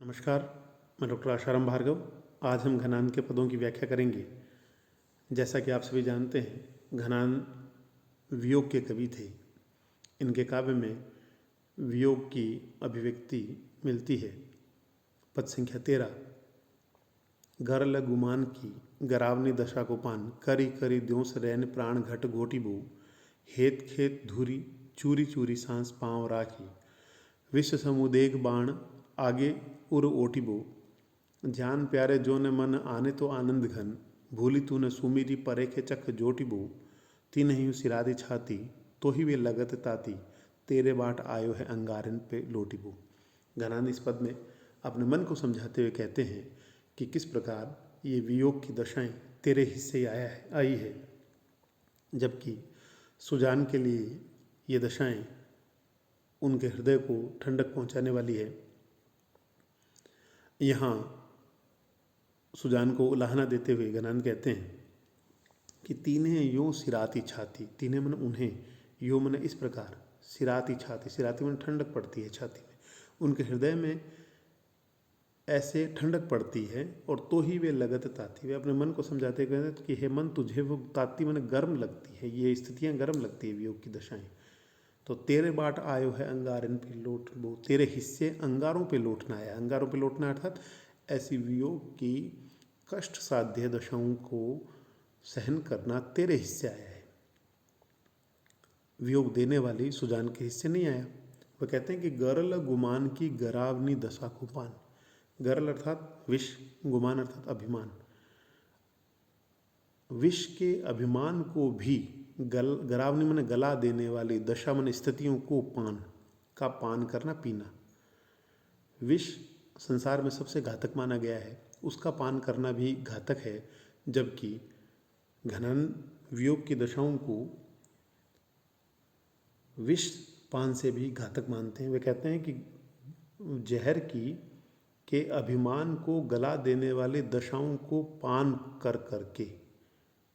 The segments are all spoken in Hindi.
नमस्कार, मैं डॉक्टर आशाराम भार्गव। आज हम घनान के पदों की व्याख्या करेंगे। जैसा कि आप सभी जानते हैं, घनान वियोग के कवि थे। इनके काव्य में वियोग की अभिव्यक्ति मिलती है। पद संख्या 13। गरल गुमान की गरावनी दशा को पान, करी करी द्योंस रैन प्राण घट घोटी बो, हेत खेत धूरी चूरी चूरी सांस पाँव राखी, विश्व समुदेग बाण आगे उर ओटिबो, जान प्यारे जो न मन आने तो आनंद घन, भूली तू न सुमीरी परे के चख जोटिबो, तीन ही सिरादी छाती तो ही वे लगत ताती, तेरे बाट आयो है अंगारन पे लोटिबो। घनान इस पद में अपने मन को समझाते हुए कहते हैं कि किस प्रकार ये वियोग की दशाएं तेरे हिस्से आई है, जबकि सुजान के लिए ये दशाएं उनके हृदय को ठंडक पहुंचाने वाली है। यहाँ सुजान को उलाहना देते हुए घनान कहते हैं कि तीने यो सिराती छाती, तीने मन उन्हें, यो मन इस प्रकार, सिराती छाती, सिराती मन ठंडक पड़ती है छाती में, उनके हृदय में ऐसे ठंडक पड़ती है। और तो ही वे लगत ताती, वे अपने मन को समझाते कहते कि हे मन, तुझे वो ताती मन गर्म लगती है, ये स्थितियाँ गर्म लगती है वियोग की दशाएं, तो तेरे बाट आयो है अंगारन पे लौट वो, तेरे हिस्से अंगारों पे लौटना है। अंगारों पे लौटना अर्थात ऐसी वियोग की कष्ट साध्य दशाओं को सहन करना तेरे हिस्से आया है, वियोग देने वाली सुजान के हिस्से नहीं आया। वह कहते हैं कि गरल गुमान की गरावनी दशा को पान, गरल अर्थात विष, गुमान अर्थात अभिमान, विष के अभिमान को भी गरावनी मन गला देने वाली दशा मन स्थितियों को पान करना, पीना। विष संसार में सबसे घातक माना गया है, उसका पान करना भी घातक है, जबकि घनान वियोग की दशाओं को विष पान से भी घातक मानते हैं। वे कहते हैं कि जहर की के अभिमान को गला देने वाली दशाओं को पान कर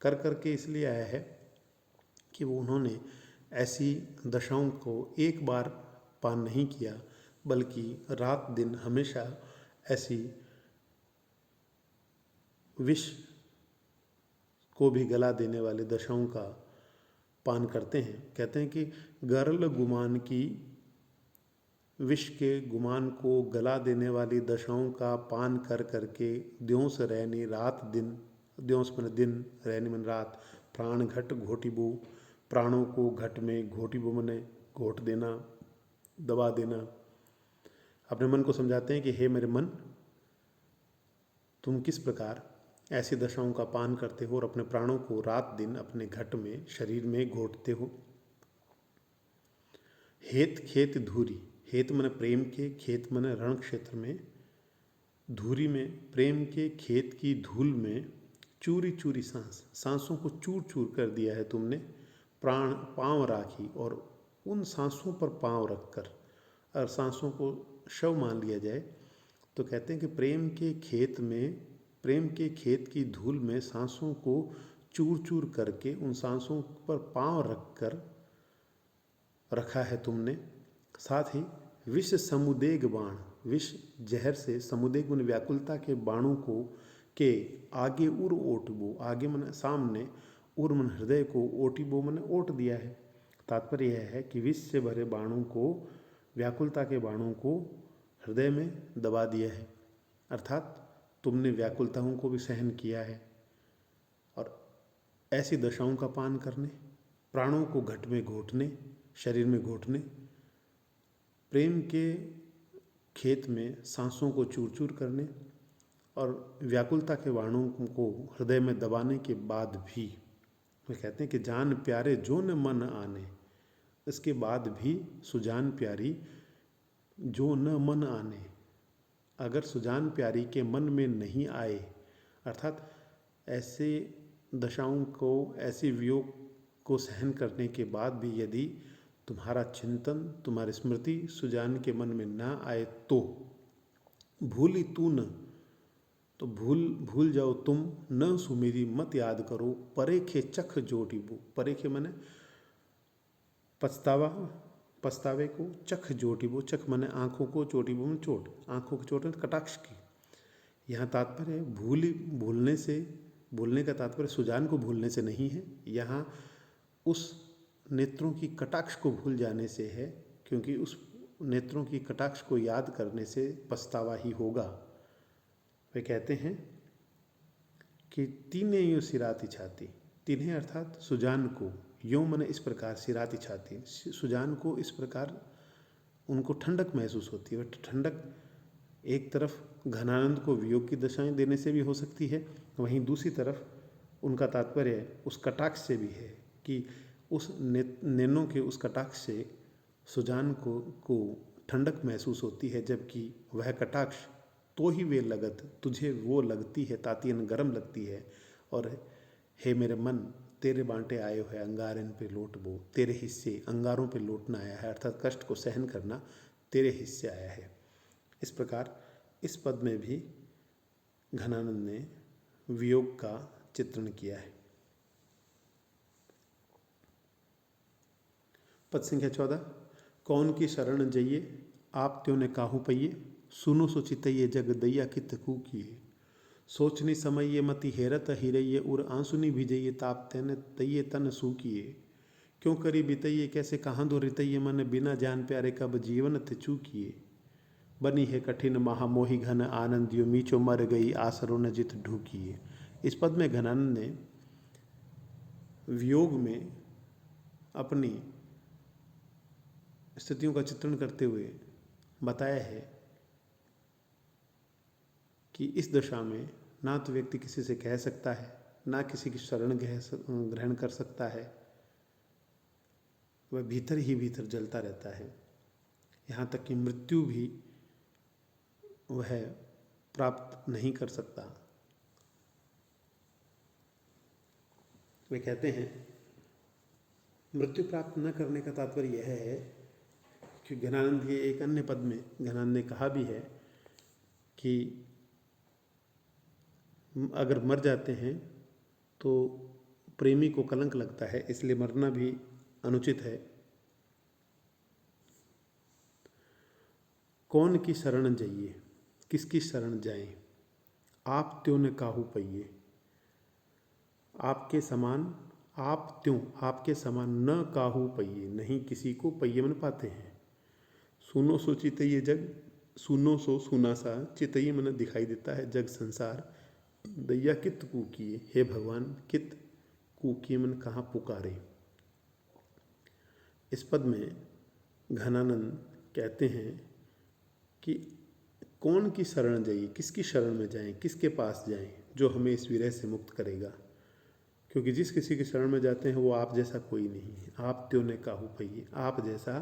करके इसलिए आया है कि वो उन्होंने ऐसी दशाओं को एक बार पान नहीं किया, बल्कि रात दिन हमेशा ऐसी विष को भी गला देने वाली दशाओं का पान करते हैं। कहते हैं कि गरल गुमान की, विष के गुमान को गला देने वाली दशाओं का पान कर करके द्योंस रैनी रात दिन, द्योंस मन दिन, रैनी मन रात, प्राण घट घोटिबो, प्राणों को घट में, घोटिबो मने घोट देना, दबा देना। अपने मन को समझाते हैं कि हे मेरे मन, तुम किस प्रकार ऐसी दशाओं का पान करते हो और अपने प्राणों को रात दिन अपने घट में, शरीर में घोटते हो। हेत खेत धूरी, हेत मन प्रेम के, खेत मन रण क्षेत्र में, धूरी में प्रेम के खेत की धूल में, चूरी चूरी सांस, सांसों को चूर चूर कर दिया है तुमने, प्राण पाँव राखी, और उन सांसों पर पाँव रखकर, अगर सांसों को शव मान लिया जाए तो कहते हैं कि प्रेम के खेत में, प्रेम के खेत की धूल में सांसों को चूर चूर करके उन सांसों पर पाँव रखकर रखा है तुमने। साथ ही विष समुदेग बाण, विष जहर से, समुदेग मन व्याकुलता के बाणों को के आगे उर ओटबो, आगे मन सामने, उर मन हृदय को, ओटिबो मन ओट दिया है। तात्पर्य यह है कि विष से भरे बाणों को, व्याकुलता के बाणों को हृदय में दबा दिया है, अर्थात तुमने व्याकुलताओं को भी सहन किया है। और ऐसी दशाओं का पान करने, प्राणों को घट में घोटने, शरीर में घोटने, प्रेम के खेत में सांसों को चूर चूर करने और व्याकुलता के बाणों को हृदय में दबाने के बाद भी वे कहते हैं कि जान प्यारे जो न मन आने, इसके बाद भी सुजान प्यारी जो न मन आने, अगर सुजान प्यारी के मन में नहीं आए, अर्थात ऐसे दशाओं को, ऐसे वियोग को सहन करने के बाद भी यदि तुम्हारा चिंतन, तुम्हारी स्मृति सुजान के मन में ना आए तो भूली तू न, तो भूल जाओ तुम, न सुमेरी मत याद करो, परेखे चख जोटिबो, परेखे मने पछतावा, पछतावे को चख जोटिबो, चख माने आँखों को, चोटिबो में चोट, आँखों की चोट कटाक्ष की। यहाँ तात्पर्य भूलने से, भूलने का तात्पर्य सुजान को भूलने से नहीं है, यहाँ उस नेत्रों की कटाक्ष को भूल जाने से है, क्योंकि उस नेत्रों की कटाक्ष को याद करने से पछतावा ही होगा। वे कहते हैं कि तीने यो सिराती छाती, तीन्हें अर्थात सुजान को, यों मन इस प्रकार सिराती छाती, सुजान को इस प्रकार उनको ठंडक महसूस होती है। ठंडक एक तरफ घनानंद को वियोग की दशाएं देने से भी हो सकती है, वहीं दूसरी तरफ उनका तात्पर्य उस कटाक्ष से भी है कि उस नैनों के उस कटाक्ष से सुजान को ठंडक महसूस होती है, जबकि वह कटाक्ष तो ही वे लगत तुझे वो लगती है, तातियन गरम लगती है। और हे मेरे मन, तेरे बांटे आयो है अंगारन पे लौट वो, तेरे हिस्से अंगारों पे लौटना आया है, अर्थात कष्ट को सहन करना तेरे हिस्से आया है। इस प्रकार इस पद में भी घनानंद ने वियोग का चित्रण किया है। पद संख्या 14, कौन की शरण जइए आप त्यों ने काहू पइए, सुनो सो चितइये जग दैया कित कूकिए, सोचनी समय ये मति हेरत हिरइये, उर आंसुनी भिजइये ताप तेने तइये तन सूकिए, क्यों करी बितइये कैसे कहाँ दो रितइये, मन बिना जान प्यारे कब जीवन ते चूकिए, बनी है कठिन महामोही घन आनंद यो, मीचो मर गई आसरो न जित ढूकिए। इस पद में घनानंद ने वियोग में अपनी स्थितियों का चित्रण करते हुए बताया है कि इस दशा में ना तो व्यक्ति किसी से कह सकता है, ना किसी की शरण ग्रहण कर सकता है, वह भीतर ही भीतर जलता रहता है, यहाँ तक कि मृत्यु भी वह प्राप्त नहीं कर सकता। वे कहते हैं मृत्यु प्राप्त न करने का तात्पर्य यह है कि घनानंद के एक अन्य पद में घनानंद ने कहा भी है कि अगर मर जाते हैं तो प्रेमी को कलंक लगता है, इसलिए मरना भी अनुचित है। कौन की शरण जाइए, किसकी शरण जाएं, आप त्यों ने काहू पइए, आपके समान, आप त्यों आपके समान न काहू पइए, नहीं किसी को पइए मन पाते हैं। सुनो सो चितइये जग, सुनो सो सुना सा, चितइये मन दिखाई देता है जग संसार, दैया कित कूकिए, हे भगवान कित कूकिए मन कहाँ पुकारे। इस पद में घनानंद कहते हैं कि कौन की शरण जाइए, किसकी शरण में जाएं, किसके पास जाएं जो हमें इस विरह से मुक्त करेगा, क्योंकि जिस किसी की शरण में जाते हैं वो आप जैसा कोई नहीं है। आप त्यों ने काहू पइए, आप जैसा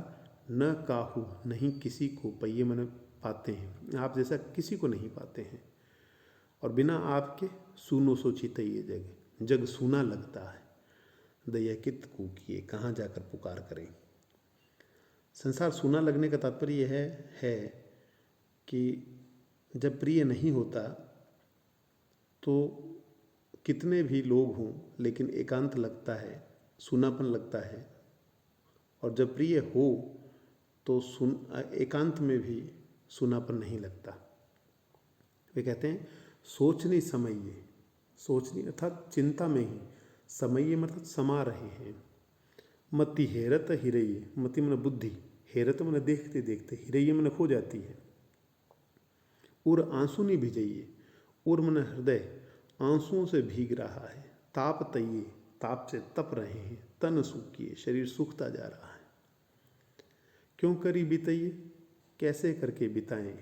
न काहू नहीं किसी को पइए मन पाते हैं, आप जैसा किसी को नहीं पाते हैं। और बिना आपके सुनो सो चितइये जग, जग सूना लगता है, दैया कित कूकिए कहाँ जाकर पुकार करें। संसार सूना लगने का तात्पर्य यह है कि जब प्रिय नहीं होता तो कितने भी लोग हों लेकिन एकांत लगता है, सूनापन लगता है, और जब प्रिय हो तो एकांत में भी सूनापन नहीं लगता। वे कहते हैं सोचनी समये, सोचनी अर्थात चिंता में ही, समये मतलब समा रहे हैं, मति हेरत हिरइये, मति मन बुद्धि, हेरत मन देखते देखते, हिरइये मन खो जाती है, उर आंसू नहीं भिजइये, उर मन हृदय आंसुओं से भीग रहा है, ताप तइये ताप से तप रहे हैं, तन सूखिए शरीर सूखता जा रहा है, क्यों करी बितइये कैसे करके बिताएं,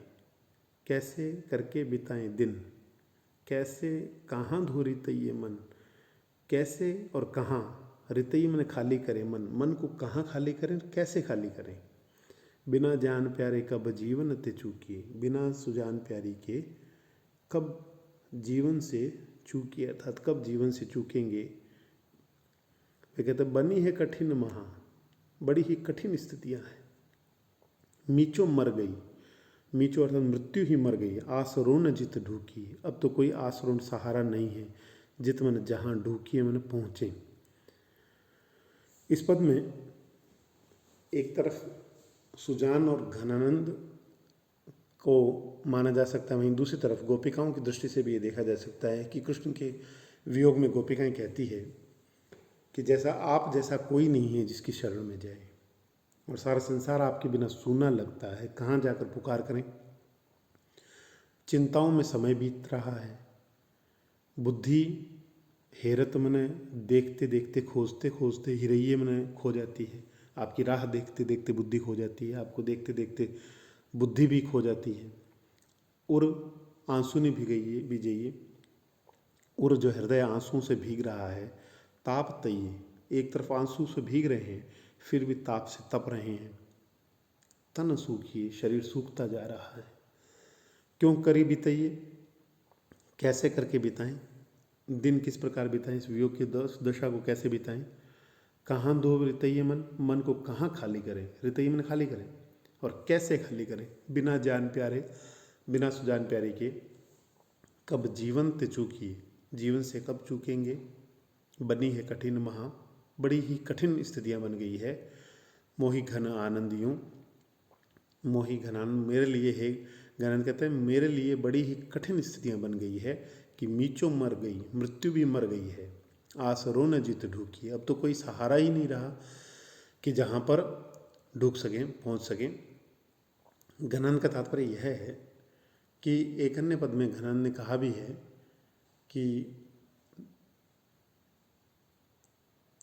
कैसे करके बिताएं दिन, कैसे कहाँ धो रितइये मन, कैसे और कहाँ, रितइये मन खाली करें मन, मन को कहाँ खाली करें, कैसे खाली करें। बिना जान प्यारे कब जीवन ते चूकिए, बिना सुजान प्यारी के कब जीवन से चूकिए, अर्थात कब जीवन से चूकेंगे। वे कहते बनी है कठिन महा, बड़ी ही कठिन स्थितियाँ हैं। मीचो मर गई, मीचो अर्थात मृत्यु ही मर गई, आसरो न जित ढूकी, अब तो कोई आसरो सहारा नहीं है, जित मन जहाँ ढूकिए मन पहुँचे। इस पद में एक तरफ सुजान और घनानंद को माना जा सकता है। वहीं दूसरी तरफ गोपिकाओं की दृष्टि से भी ये देखा जा सकता है कि कृष्ण के वियोग में गोपिकाएं कहती है कि जैसा आप जैसा कोई नहीं है जिसकी शरण में जाए, और सारा संसार आपके बिना सूना लगता है, कहाँ जाकर पुकार करें। चिंताओं में समय बीत रहा है, बुद्धि हेरत मने देखते देखते खोजते खोजते हिरैये मने खो जाती है। आपकी राह देखते देखते बुद्धि खो जाती है, आपको देखते देखते बुद्धि भी खो जाती है। और आंसू ने भिगइए और जो हृदय आंसुओं से भीग रहा है, ताप तइये, एक तरफ आंसू से भीग रहे हैं फिर भी ताप से तप रहे हैं। तन सूखिए, शरीर सूखता जा रहा है, क्यों करी बिताइए, कैसे करके बिताएं, दिन किस प्रकार बिताएं, इस वियोग की दशा को कैसे बिताएं। कहाँ दो रितइये मन, मन को कहाँ खाली करें, रितइये मन खाली करें, और कैसे खाली करें, बिना जान प्यारे, बिना सुजान प्यारे के कब जीवन ते चूकिए, जीवन से कब चूकेंगे। बनी है कठिन महा, बड़ी ही कठिन स्थितियाँ बन गई है। मोहि घन आनंद यूं, मोहि घनानंद मेरे लिए है, घनानंद कहते हैं मेरे लिए बड़ी ही कठिन स्थितियाँ बन गई है कि मीचो मर गई, मृत्यु भी मर गई है। आसरो न जित ढूकी, अब तो कोई सहारा ही नहीं रहा कि जहाँ पर ढूक सकें, पहुँच सकें। घनानंद का तात्पर्य यह है कि एक अन्य पद में घनानंद ने कहा भी है कि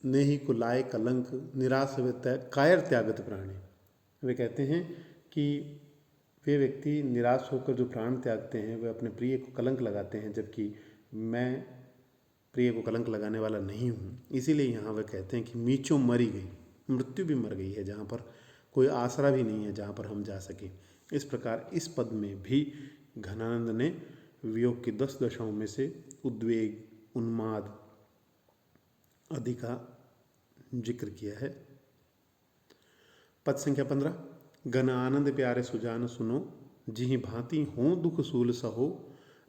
नेहि को लाए कलंक, निराश कायर त्यागत प्राणी। वे कहते हैं कि वे व्यक्ति निराश होकर जो प्राण त्यागते हैं वे अपने प्रिय को कलंक लगाते हैं, जबकि मैं प्रिय को कलंक लगाने वाला नहीं हूँ। इसीलिए यहाँ वे कहते हैं कि मीचों मरी गई, मृत्यु भी मर गई है, जहाँ पर कोई आसरा भी नहीं है जहाँ पर हम जा सकें। इस प्रकार इस पद में भी घनानंद ने वियोग की 10 दशाओं में से उद्वेग, उन्माद आदि का जिक्र किया है। पद संख्या 15, घन आनंद प्यारे सुजान सुनो, जिहि भांति हों दुख सूल सहो,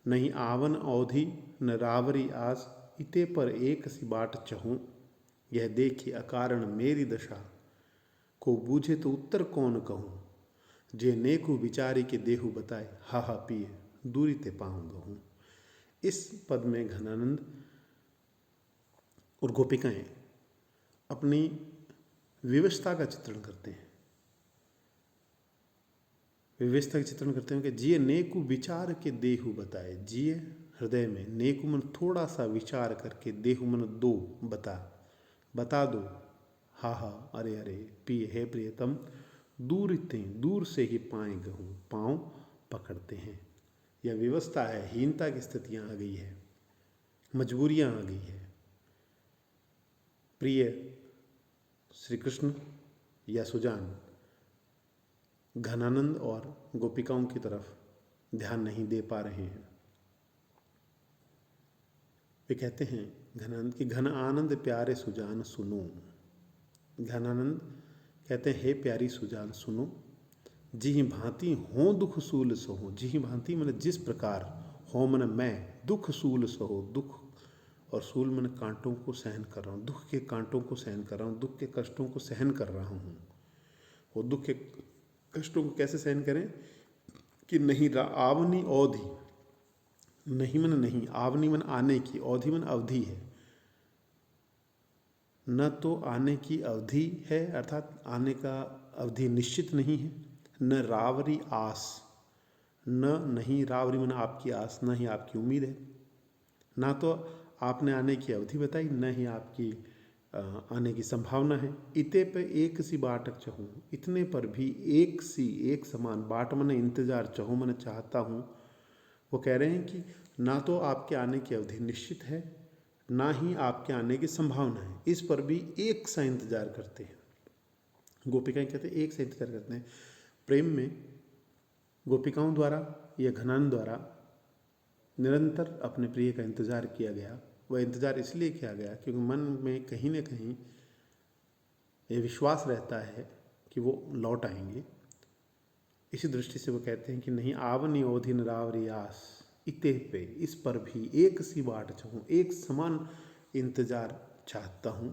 नहीं आवन अवधि न रावरी आस, इते पर एक सी बाट चहूँ। यह देखी अकारण मेरी दशा, को बूझे तो उत्तर कौन कहूँ। जे नेकु विचारी के देहु बताए, हा हा पिए दूरी ते पाऊँ गहूँ। इस पद में घनानंद और गोपिकाएं अपनी विवशता का चित्रण करते हैं। विवशता का चित्रण करते हैं कि जिये नेकु विचार के देहु बताए, जिये हृदय में, नेकु मन थोड़ा सा विचार करके, देहु मन दो बता दो, हा हा अरे अरे, पिए हे प्रियतम, दूर से ही पाए गहूँ, पाँव पकड़ते हैं। यह विवस्था है, हीनता की स्थितियाँ आ गई है, मजबूरियाँ आ गई है। प्रिय श्री कृष्ण या सुजान घनानंद और गोपिकाओं की तरफ ध्यान नहीं दे पा रहे हैं। वे कहते हैं घनानंद की, घन आनंद प्यारे सुजान सुनो। घनानंद कहते हैं हे प्यारी सुजान सुनो, जिहि भांति हो दुख सूल सहो, जिहि भांति मन जिस प्रकार, हो मन मैं, दुख सूल सहो, दुख और सूल मन कांटों को सहन कर रहा हूँ, दुख के कांटों को सहन कर रहा हूँ, दुख के कष्टों को सहन कर रहा हूँ। वो दुख के कष्टों को कैसे सहन करें कि नहीं आवनी अवधि, नहीं मन नहीं, आवनी मन आने की, अवधि मन अवधि है, न तो आने की अवधि है अर्थात आने का अवधि निश्चित नहीं है, न रावरी आस, नहीं रावरी मन आपकी आस, न ही आपकी उम्मीद है, ना तो आपने आने की अवधि बताई, न ही आपकी आने की संभावना है। इते पे एक सी बाटक चहूँ, इतने पर भी एक सी, एक समान, बाट मन इंतजार, चहूँ मन चाहता हूँ। वो कह रहे हैं कि ना तो आपके आने की अवधि निश्चित है, ना ही आपके आने की संभावना है, इस पर भी एक सा इंतजार करते हैं। गोपिकाएं कहते हैं एक सा इंतजार करते हैं। प्रेम में गोपिकाओं द्वारा या घनानंद द्वारा निरंतर अपने प्रिय का इंतजार किया गया। वह इंतजार इसलिए किया गया क्योंकि मन में कहीं न कहीं ये विश्वास रहता है कि वो लौट आएंगे। इसी दृष्टि से वो कहते हैं कि नहीं आवनी अवधि न रावरी आस, इते पे, इस पर भी एक सी बाट चाहूँ, एक समान इंतजार चाहता हूँ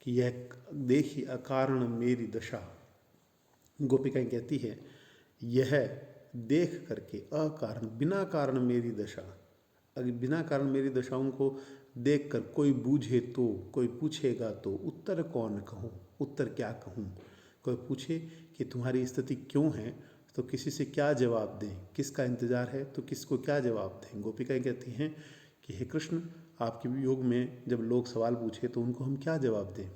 कि यह देखी अकारण मेरी दशा, गोपिकाएं कहती है, यह देख करके अकारण बिना कारण मेरी दशा, अगर बिना कारण मेरी दशाओं को देखकर कोई बूझे तो, कोई पूछेगा तो उत्तर कौन कहूँ, उत्तर क्या कहूँ। कोई पूछे कि तुम्हारी स्थिति क्यों है तो किसी से क्या जवाब दें, किसका इंतज़ार है तो किसको क्या जवाब दें। गोपिकाएं कहती हैं कि हे कृष्ण, आपके वियोग में जब लोग सवाल पूछे तो उनको हम क्या जवाब दें।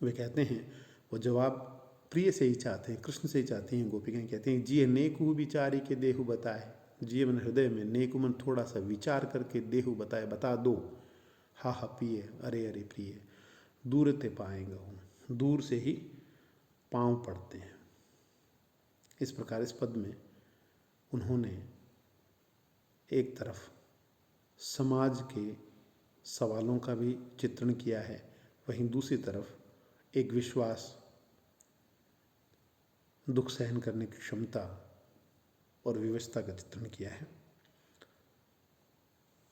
वे कहते हैं, वो जवाब प्रिय से ही चाहते हैं, कृष्ण से ही चाहते हैं। गोपिकाएं कहते हैं, जिये नेकु विचारी के देहु बताए, जिये मन हृदय में, नेकु मन थोड़ा सा विचार करके देहु बताए, बता दो। हा हा पिए, अरे अरे प्रिय, दूर ते पाएंगा हूँ, दूर से ही पाँव पड़ते हैं। इस प्रकार इस पद में उन्होंने एक तरफ समाज के सवालों का भी चित्रण किया है, वहीं दूसरी तरफ एक विश्वास, दुख सहन करने की क्षमता और विवशता का चित्रण किया है।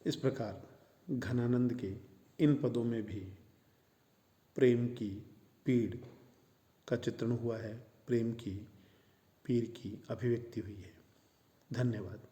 इस प्रकार घनानंद के इन पदों में भी प्रेम की पीड़ का चित्रण हुआ है, प्रेम की पीर की अभिव्यक्ति हुई है। धन्यवाद।